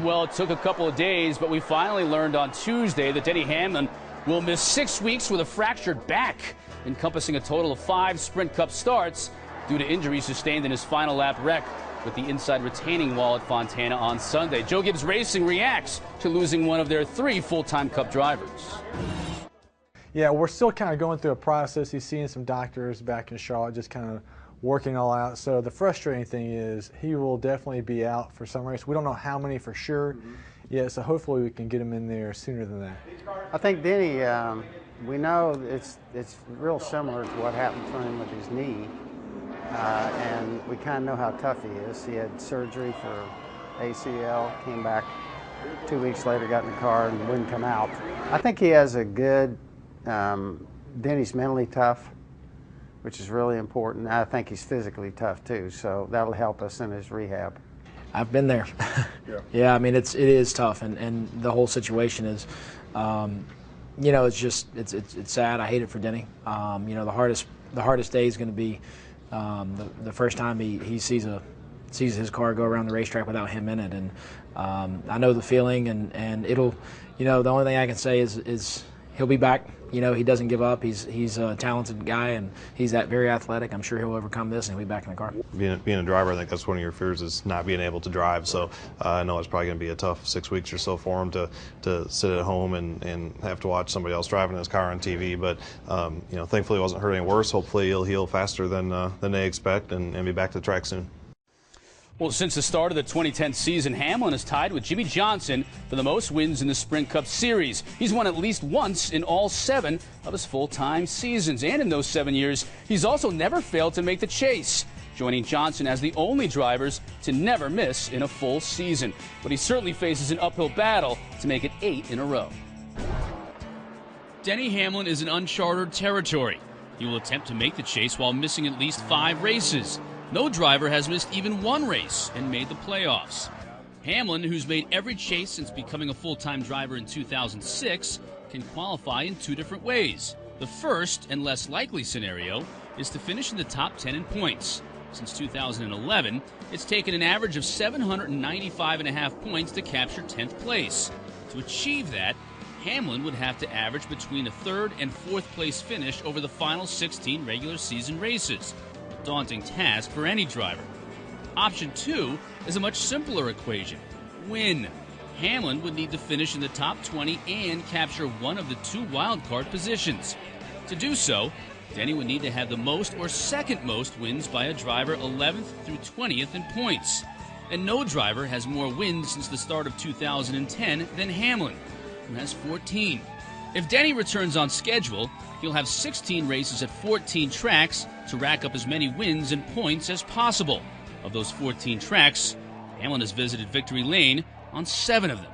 Well, it took a couple of days, but we finally learned on Tuesday that Denny Hamlin will miss 6 weeks with a fractured back, encompassing a total of 5 Sprint Cup starts due to injuries sustained in his final lap wreck with the inside retaining wall at Fontana on Sunday. Joe Gibbs Racing reacts to losing one of their 3 full-time Cup drivers. Yeah, we're still kind of going through a process. He's seeing some doctors back in Charlotte, just kind of working all out. So the frustrating thing is he will definitely be out for some race. We don't know how many for sure yet, so hopefully we can get him in there sooner than that. I think Denny, we know it's real similar to what happened to him with his knee, and we kind of know how tough he is. He had surgery for ACL, came back 2 weeks later, got in the car and wouldn't come out. I think he has a good, Denny's mentally tough, which is really important. I think he's physically tough too, so that'll help us in his rehab. I've been there. Yeah, I mean it is tough, and the whole situation is, you know, it's sad. I hate it for Denny. You know, the hardest day is going to be the first time he sees his car go around the racetrack without him in it, and I know the feeling, and it'll, you know, the only thing I can say is he'll be back. You know, he doesn't give up. He's a talented guy, and he's very athletic. I'm sure he'll overcome this, and he'll be back in the car. Being a driver, I think that's one of your fears, is not being able to drive. So I know it's probably going to be a tough 6 weeks or so for him to sit at home and have to watch somebody else driving his car on TV. But you know, thankfully, it wasn't hurt any worse. Hopefully, he'll heal faster than they expect and be back to the track soon. Well, since the start of the 2010 season, Hamlin is tied with Jimmy Johnson for the most wins in the Sprint Cup Series. He's won at least once in all 7 of his full-time seasons. And in those 7 years, he's also never failed to make the chase, joining Johnson as the only drivers to never miss in a full season. But he certainly faces an uphill battle to make it 8 in a row. Denny Hamlin is in uncharted territory. He will attempt to make the chase while missing at least 5 races. No driver has missed even 1 race and made the playoffs. Hamlin, who's made every chase since becoming a full-time driver in 2006, can qualify in 2 different ways. The first and less likely scenario is to finish in the top 10 in points. Since 2011, it's taken an average of 795.5 points to capture 10th place. To achieve that, Hamlin would have to average between a 3rd and 4th place finish over the final 16 regular season races. Daunting task for any driver. Option 2 is a much simpler equation. Win. Hamlin would need to finish in the top 20 and capture one of the 2 wildcard positions. To do so, Denny would need to have the most or second most wins by a driver 11th through 20th in points. And no driver has more wins since the start of 2010 than Hamlin, who has 14. If Denny returns on schedule, he'll have 16 races at 14 tracks to rack up as many wins and points as possible. Of those 14 tracks, Hamlin has visited Victory Lane on 7 of them.